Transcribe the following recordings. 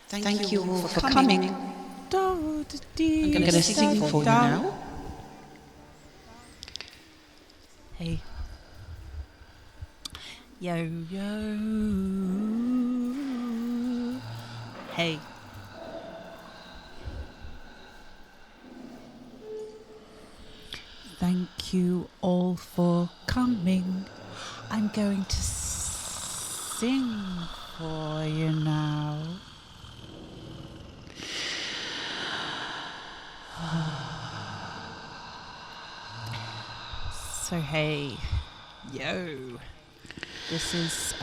Thank you all for coming. I'm going to sing for you now. Hey. Yo, yo. Hey. Thank you all for coming. I'm going to sing for you now. So hey, yo, this is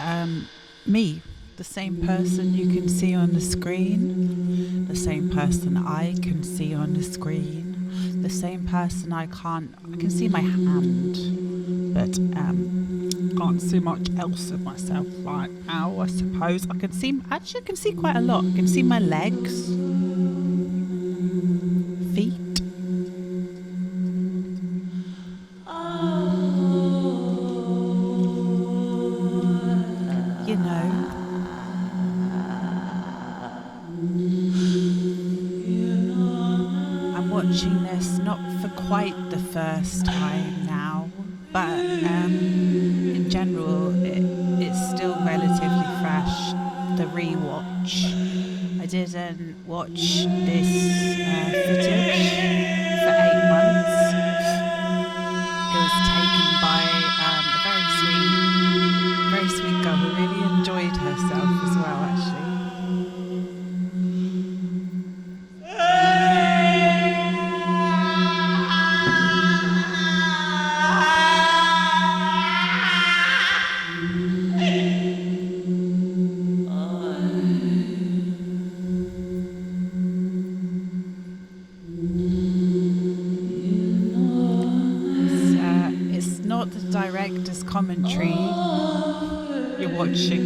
me, the same person you can see on the screen, the same person I can see on the screen, the same person I can see my hand, but can't see much else of myself right now. I suppose I can see quite a lot. I can see my legs, feet. You know, I'm watching this not for quite the first time now, but in general it's still relatively fresh, the rewatch. I didn't watch this footage for 8 months. It was taken by a very sweet girl who really enjoyed herself as well, actually. It's not the director's commentary you're watching.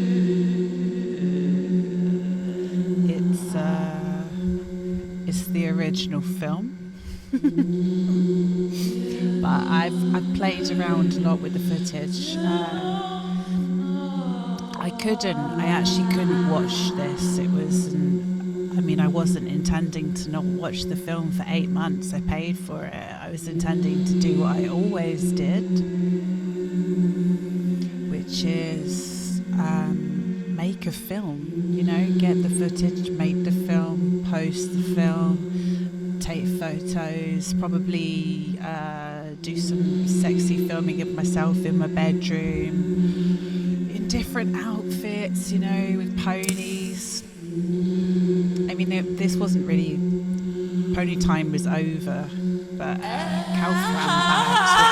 It's the original film. But I've played around a lot with the footage. I actually couldn't watch this. I wasn't intending to not watch the film for 8 months. I paid for it. I was intending to do what I always did, which is make a film, get the footage, make the film, post the film, take photos, probably do some sexy filming of myself in my bedroom, in different outfits, with ponies. This wasn't really, pony time was over, but Kaufman bags were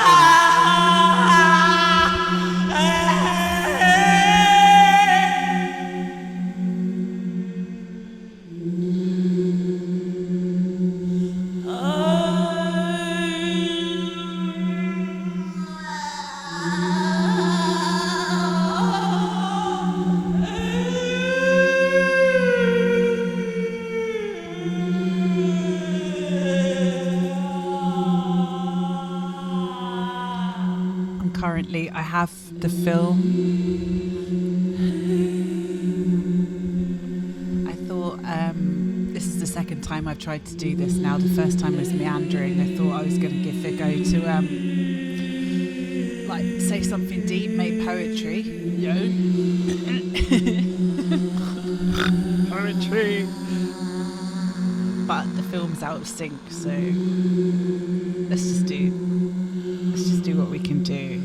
Currently, I have the film. I thought this is the second time I've tried to do this now. The first time was meandering. I thought I was going to give it a go to say something deep, make poetry. Poetry. But the film's out of sync, so let's just do what we can do.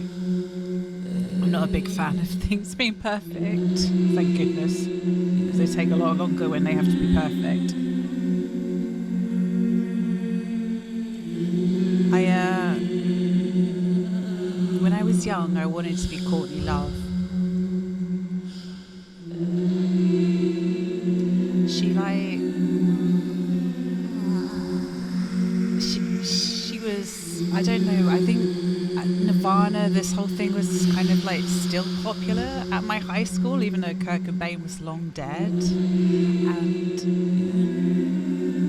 I'm not a big fan of things being perfect, thank goodness, because they take a lot longer when they have to be perfect. When I was young, I wanted to be Courtney Love. She was I don't know, I think Nirvana, this whole thing was kind of like still popular at my high school, even though Kurt Cobain was long dead. And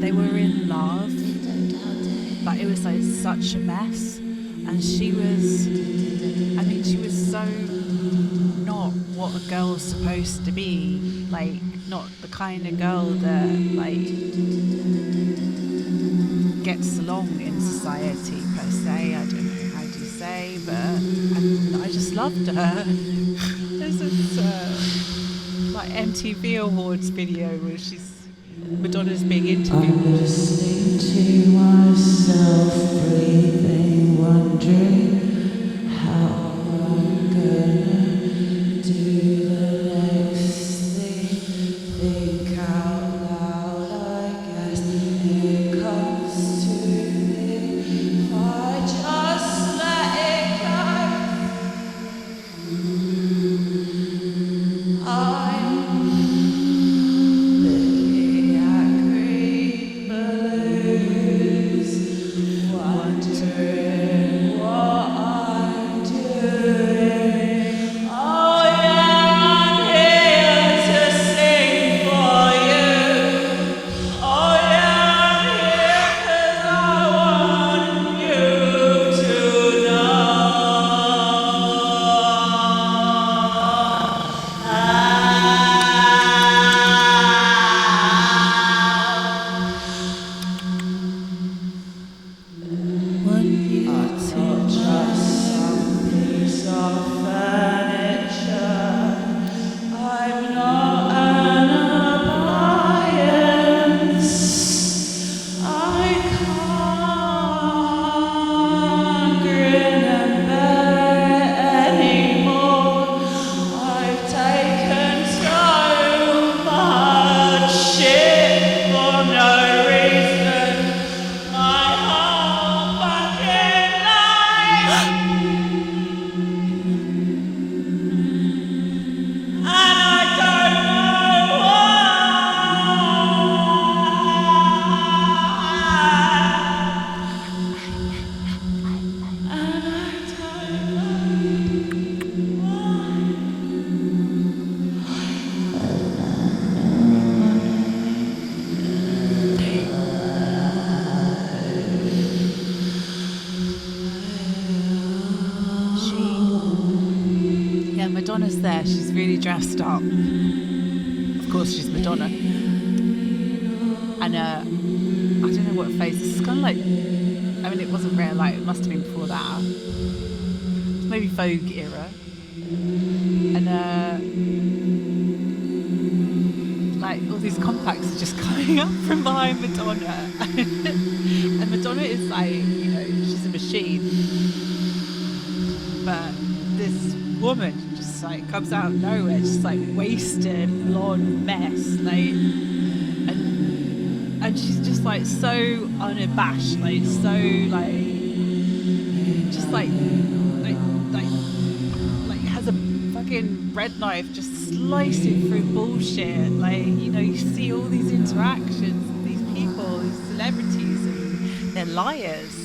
they were in love, but it was like such a mess. And she was so not what a girl's supposed to be, like not the kind of girl that like gets along in society per se. I don't know how to say, but I just loved her. There's this like MTV Awards video where Madonna's being interviewed. I'm listening to myself breathing, wondering how I'm gonna do the next thing. Think out loud, I guess it comes to me. If I just let it go, I'm looking at green balloons, wondering what I'm doing. Oh yeah, I'm here to sing for you. Oh yeah, I'm here 'cause I want you to Want you I'm to not just some piece of furniture. I'm not an appliance. I can't grin and bear it anymore. I've taken so much shit for no reason. My whole fucking life. And I don't know Yeah, Madonna's there. She's really dressed up. Of course, she's Madonna. And I don't know what phase. This is kind of like, I mean, it wasn't Rare Light. It must have been before that. It's maybe Vogue era. And like all these compacts are just coming up from behind Madonna. And Madonna is like, she's a machine. But this woman just like comes out of nowhere, just like wasted blonde mess, like, and she's just like so unabashed, like so like just like has a fucking bread knife just slicing through bullshit. Like, you see all these interactions with these people, these celebrities, and they're liars. I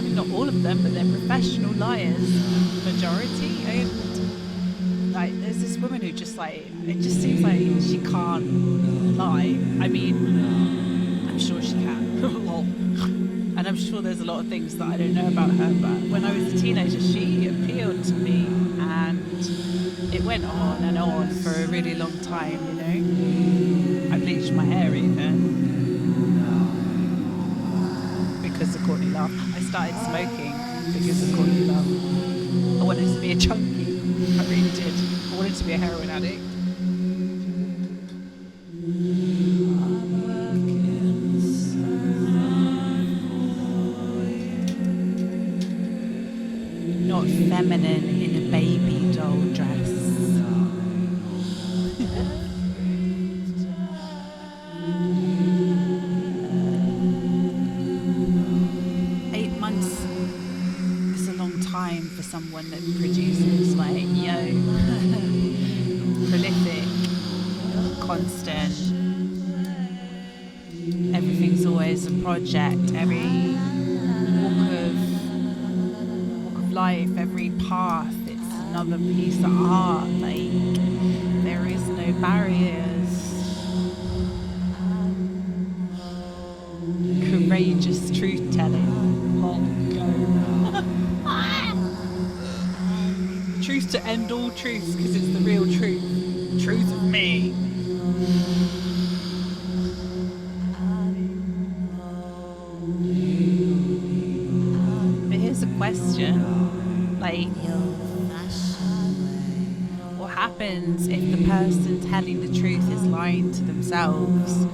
mean, not all of them, but they're professional liars, majority. And like, there's this woman who just like, it just seems like she can't lie. I mean, I'm sure she can. Lol. And I'm sure there's a lot of things that I don't know about her, but when I was a teenager, she appealed to me, and it went on and on for a really long time, I bleached my hair even. Because of Courtney Love. I started smoking because of Courtney Love. I wanted to be a junkie. I really did. I wanted to be a heroin addict. Not feminine in a baby doll dress. 8 months is a long time for someone that produces like, prolific, constant. Everything's always a project. Every walk of of life, every path, it's another piece of art. Like, there is no barriers. Courageous truth telling. Truth to end all truths, because it's the real truth. Truth of me. But here's a question. Like, what happens if the person telling the truth is lying to themselves?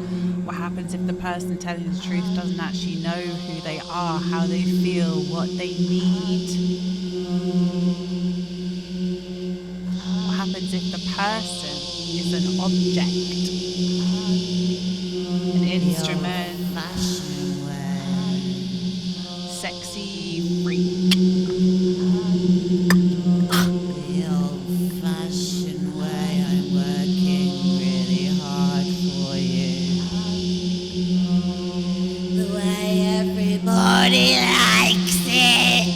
What happens if the person telling the truth doesn't actually know who they are, how they feel, what they need? What happens if the person is an object, an instrument, sexy freak? The old-fashioned way, I'm working really hard for you. The way everybody likes it.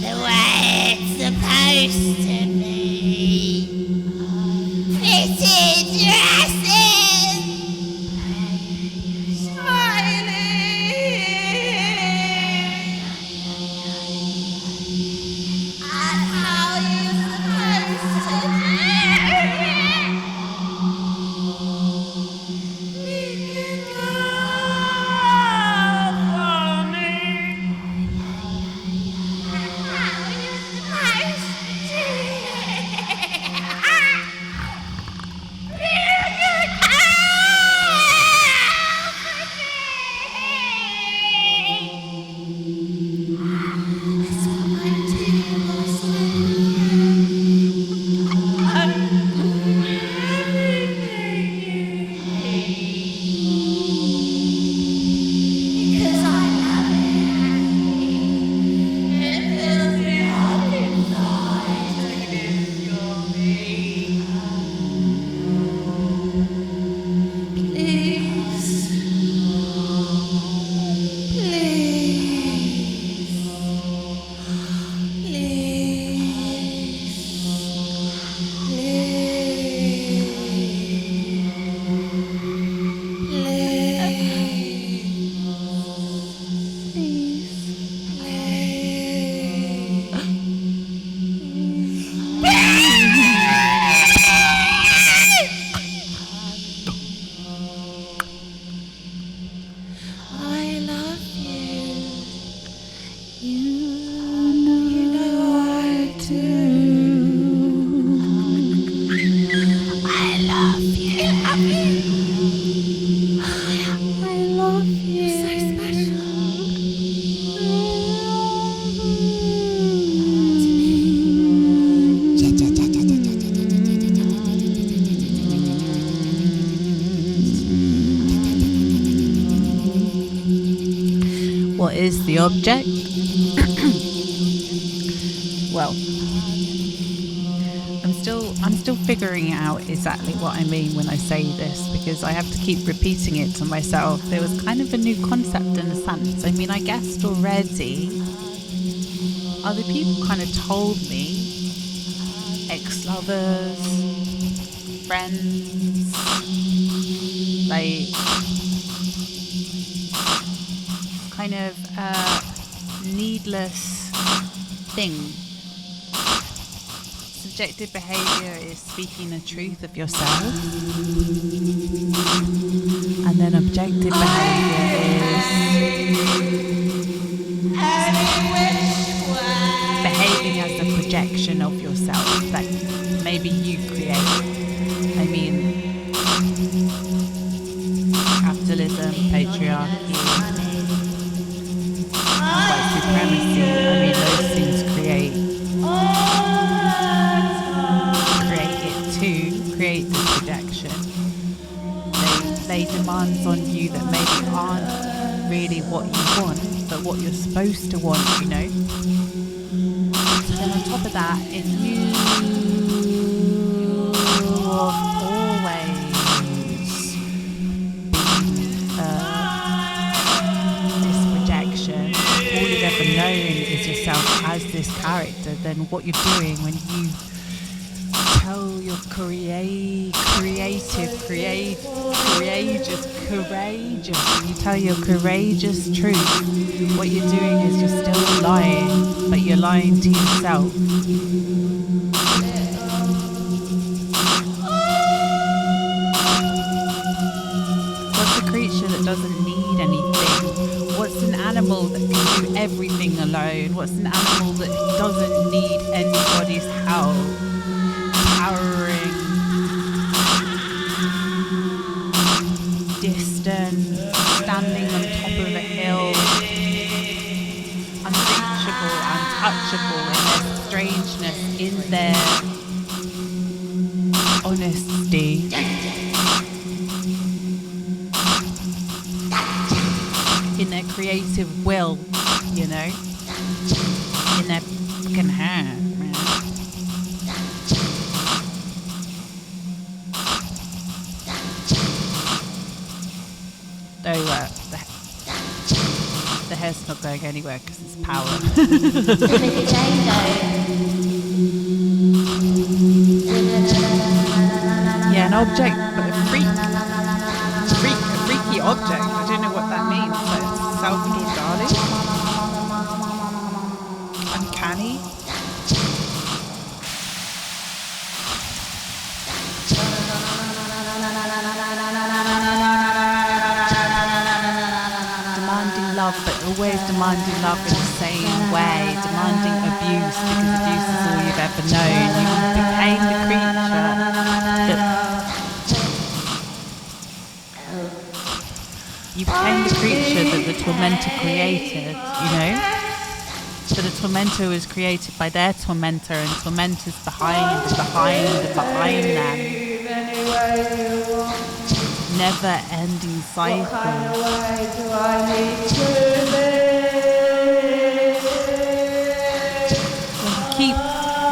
The way it's supposed to be. Fitted dresses. Smiling. And how you're supposed to do it. What is the object? Well, I'm still figuring out exactly what I mean when I say this, because I have to keep repeating it to myself. There was kind of a new concept in a sense. I mean, I guessed already. Other people kind of told me, ex-lovers, friends, like kind of needless thing. Subjective behaviour is speaking the truth of yourself, and then objective behaviour is behaving as a projection of yourself that maybe you create. I mean, capitalism, patriarchy, white supremacy, I mean, those things create this projection. They demands on you that maybe aren't really what you want, but what you're supposed to want, you know. And on top of that, if you always this projection, all you've ever known is yourself. yourself as this character, then what you're doing when you tell your when you tell your courageous truth, what you're doing is you're still lying, but you're lying to yourself. What's a creature that doesn't need anything? What's an animal that can do everything alone? What's an animal that doesn't need anybody's help? Towering, distant, standing on top of a hill, unreachable, untouchable in their strangeness, in their honesty. In their creative will, you know, in their fucking hair, man. Though the hair's not going anywhere because it's power. Yeah, an object, but a freaky object. I don't know what that means. So it's Salvador Dali. Uncanny. Demanding love, but always demanding love in the same way. Demanding abuse because abuse is all you've ever known. You became the creature that you became the creature that the tormentor created, you know? So the tormentor was created by their tormentor, and tormentors behind them. Never-ending cycle. When you keep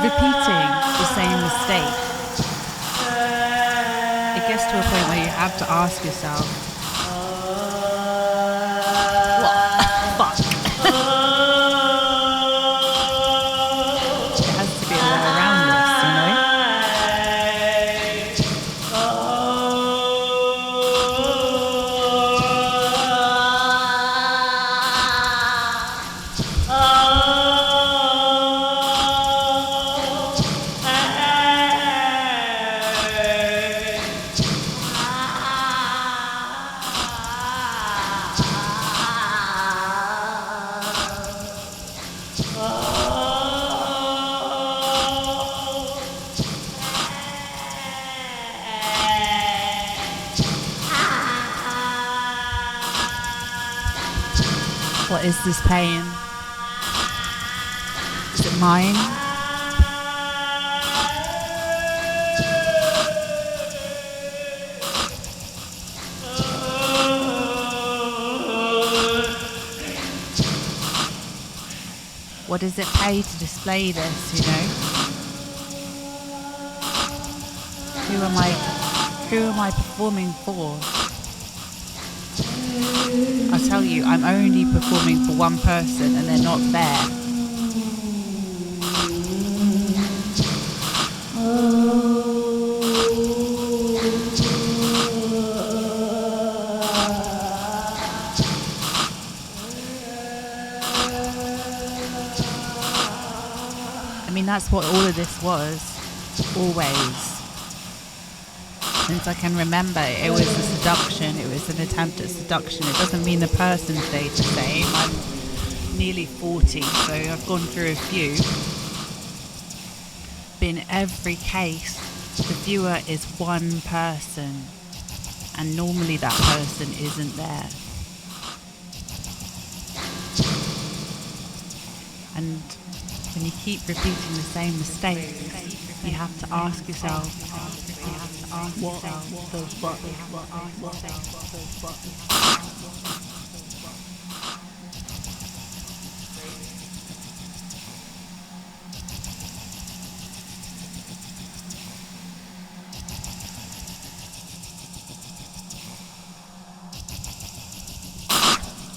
repeating the same mistake, it gets to a point where you have to ask yourself, what is this pain? Is it mine? What does it pay to display this, you know? Who am I performing for? I tell you, I'm only performing for one person and they're not there. I mean, that's what all of this was, always. Since I can remember, it was a seduction, it was an attempt at seduction. It doesn't mean the person stayed the same. I'm nearly 40, so I've gone through a few. But in every case, the viewer is one person, and normally that person isn't there. And when you keep repeating the same mistakes, you have to ask yourself, what the fuck?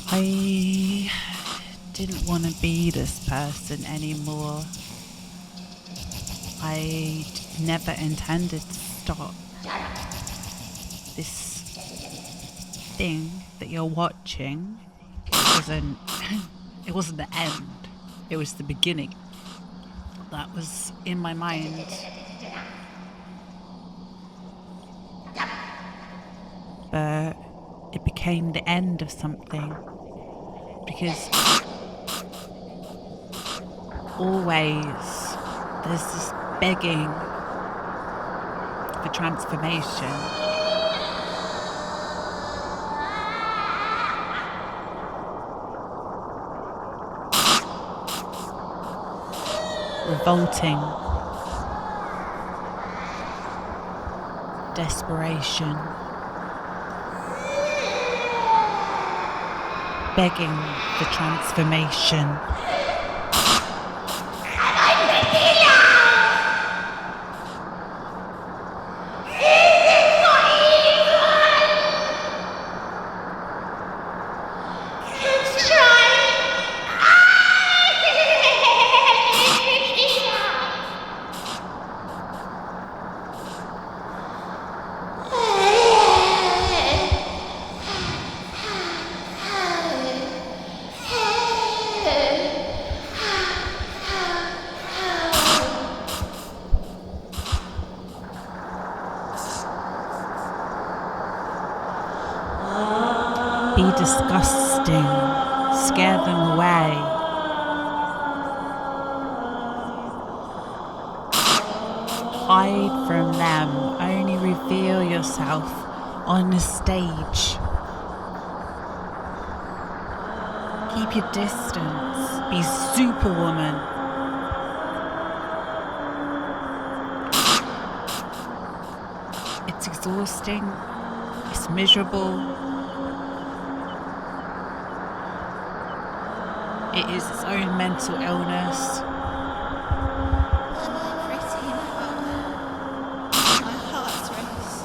I didn't want to be this person anymore. I never intended to stop. This thing that you're watching, it wasn't the end. It was the beginning. That was in my mind. But it became the end of something. Because always there's this begging for transformation. Revolting. Desperation. Begging for transformation. Be disgusting. Scare them away. Hide from them. Only reveal yourself on the stage. Keep your distance. Be Superwoman. It's exhausting. It's miserable. It is its own mental illness. Am I pretty now? My heart's race.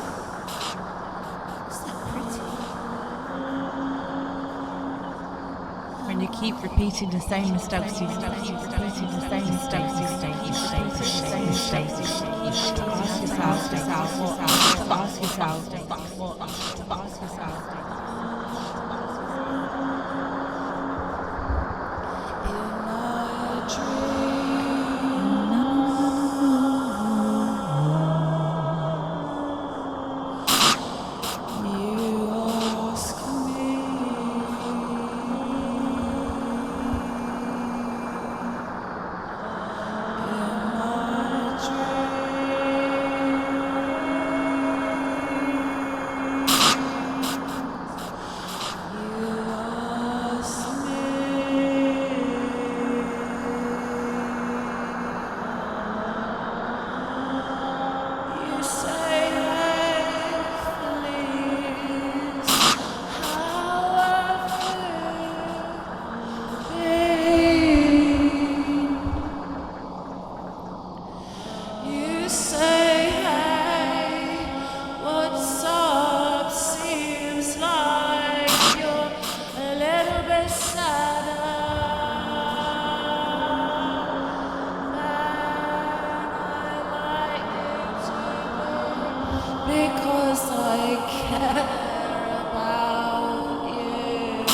Is that pretty? When you keep repeating the same mistakes, ask yourself. Because I care about you.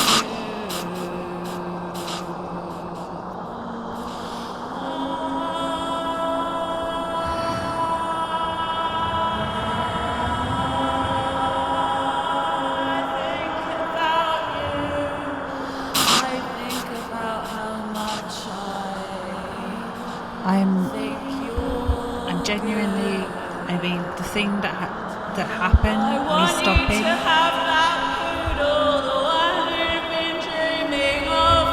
I think about how much I'm think you're. genuinely, I mean, the thing that happened, me stopping, have that poodle, the one you've been dreaming of.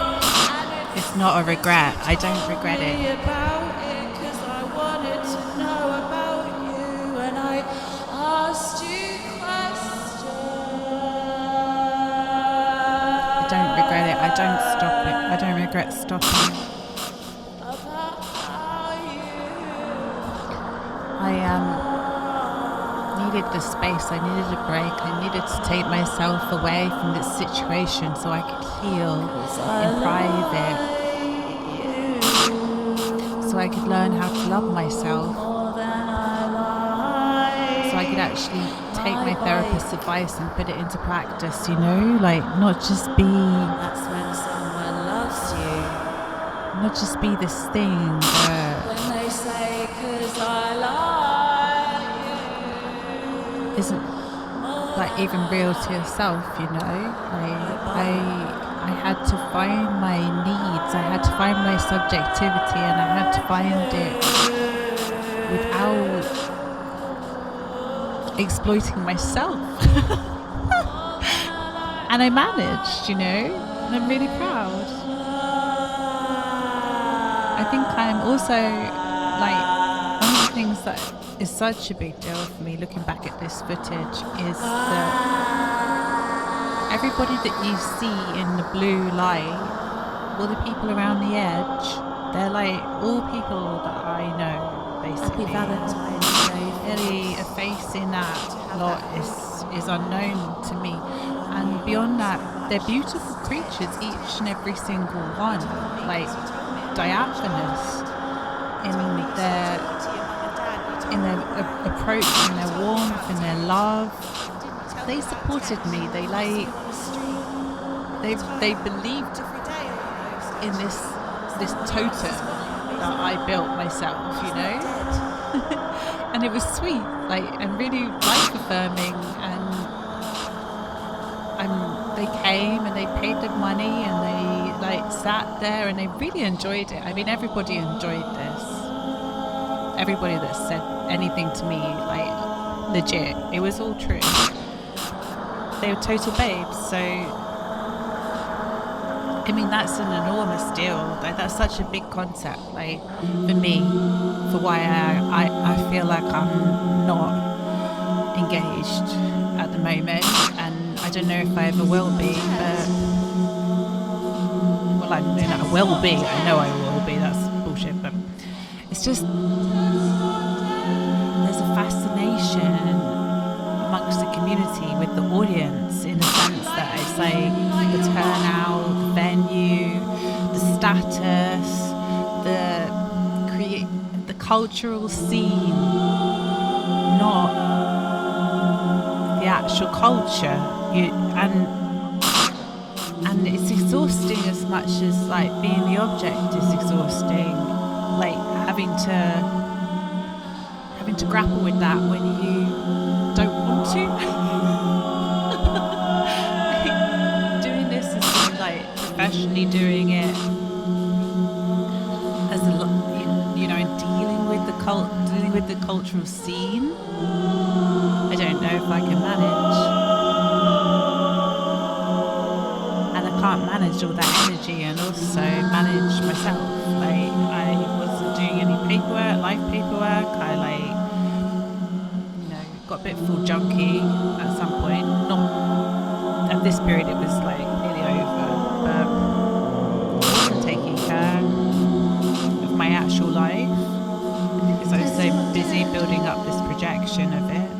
it's not a regret. I don't regret it. About it, 'cause I wanted to know about you, and I asked you questions. I don't regret it. I don't stop it. I don't regret stopping. About how you I needed needed the space, I needed a break, I needed to take myself away from this situation so I could heal in private, so I could learn how to love myself, so I could actually take my therapist's advice and put it into practice, you know, like not just be this thing When they say 'cause I love you, isn't like even real to yourself, you know. I had to find my needs, I had to find my subjectivity, and I had to find it without exploiting myself. And I managed, you know, and I'm really proud. I think I'm also, like, one of the things that is such a big deal for me looking back at this footage is that everybody that you see in the blue light, all the people around the edge, they're like all people that I know, basically. Happy Valentine's Day. Really, a face in that lot is unknown to me. And beyond that, they're beautiful creatures, each and every single one, like diaphanous in their approach, in their warmth, in their love. They supported me. They believed in this totem that I built myself, you know. And it was sweet, like, and really life affirming. And they came and they paid their money and they like sat there and they really enjoyed it. I mean, everybody enjoyed this. Everybody that said anything to me, like, legit, it was all true. They were total babes. So I mean, that's an enormous deal. Like, that's such a big concept, like, for me, for why I feel like I'm not engaged at the moment, and I don't know if I ever will be, but, well, I mean, I will be, I know I will be, that's bullshit, but it's just, there's a fascination amongst the community with the audience, in the sense that it's like the turnout, the venue, the status, the cultural scene, not the actual culture. And it's exhausting as much as like being the object is exhausting. Like having to grapple with that when you don't want to. Doing this as like professionally doing it as a, you know, and dealing with the cultural scene. I don't know if I can manage, and I can't manage all that energy and also manage myself. Like, I wasn't doing any life paperwork. I got a bit full junky at some point. Not at this period, it was like nearly over, but I wasn't taking care of my actual life because I was so busy building up this projection of it,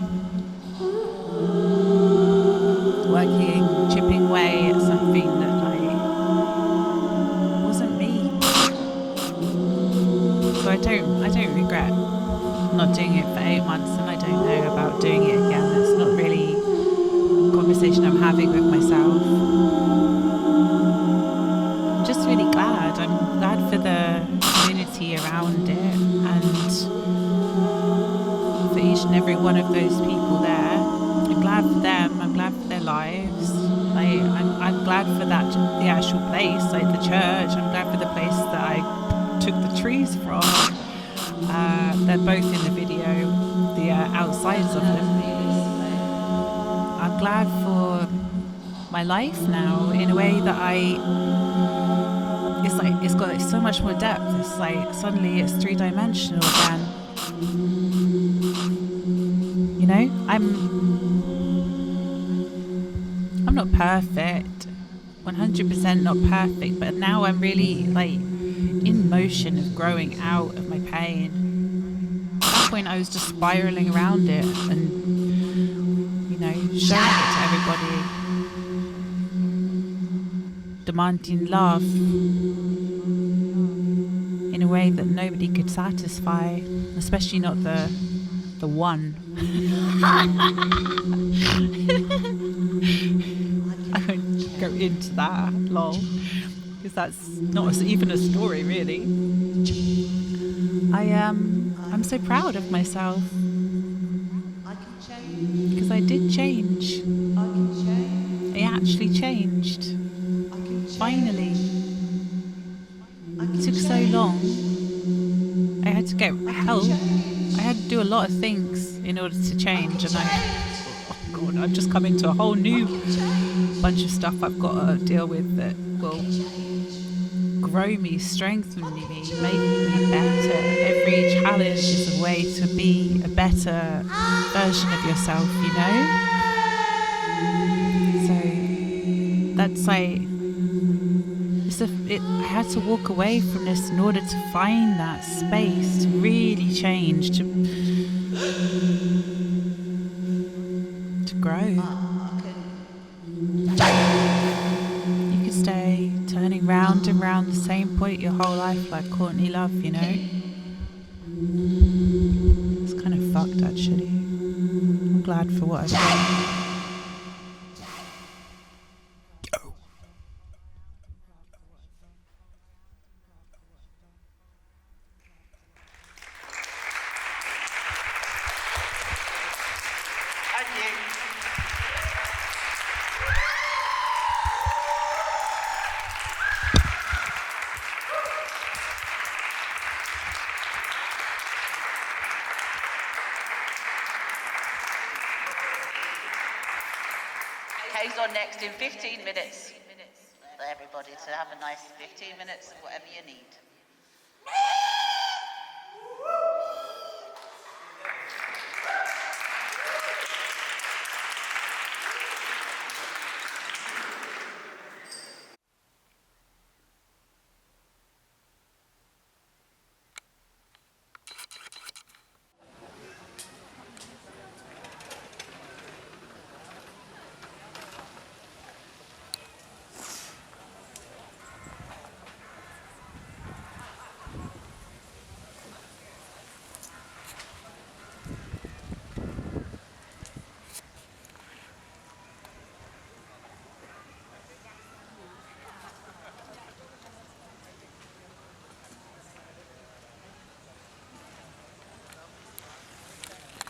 chipping away at something that wasn't me. So I don't regret not doing it for 8 months, and I don't know about doing it again. That's not really a conversation I'm having with myself. I'm just really glad. I'm glad for the community around it, and for each and every one of those people there. I'm glad for them. I'm glad for their lives. Like, I'm glad for that, the actual place, like the church. I'm glad for the place that I took the trees from. They're both in the video, the outsides of them. I'm glad for my life now in a way that it's got so much more depth. It's like suddenly it's 3-dimensional again. You know, I'm not perfect, 100% not perfect, but now I'm really like in motion of growing out of my pain. At that point I was just spiraling around it and showing it to everybody, demanding love in a way that nobody could satisfy, especially not the one. I won't go into that, lol, because that's not even a story, really. I'm so proud of myself because I did change. I actually changed. Finally. It took so long. I had to get help. I had to do a lot of things in order to change, and I've just come into a whole new bunch of stuff I've got to deal with that will grow me, strengthen me, make me better. Every challenge is a way to be a better version of yourself, So that's like, I had to walk away from this in order to find that space to really change, to grow. You could stay turning round and round the same point your whole life like Courtney Love, It's kind of fucked, actually. I'm glad for what I've done. Kay's on next in 15 minutes. For everybody to have a nice 15 minutes of whatever you need.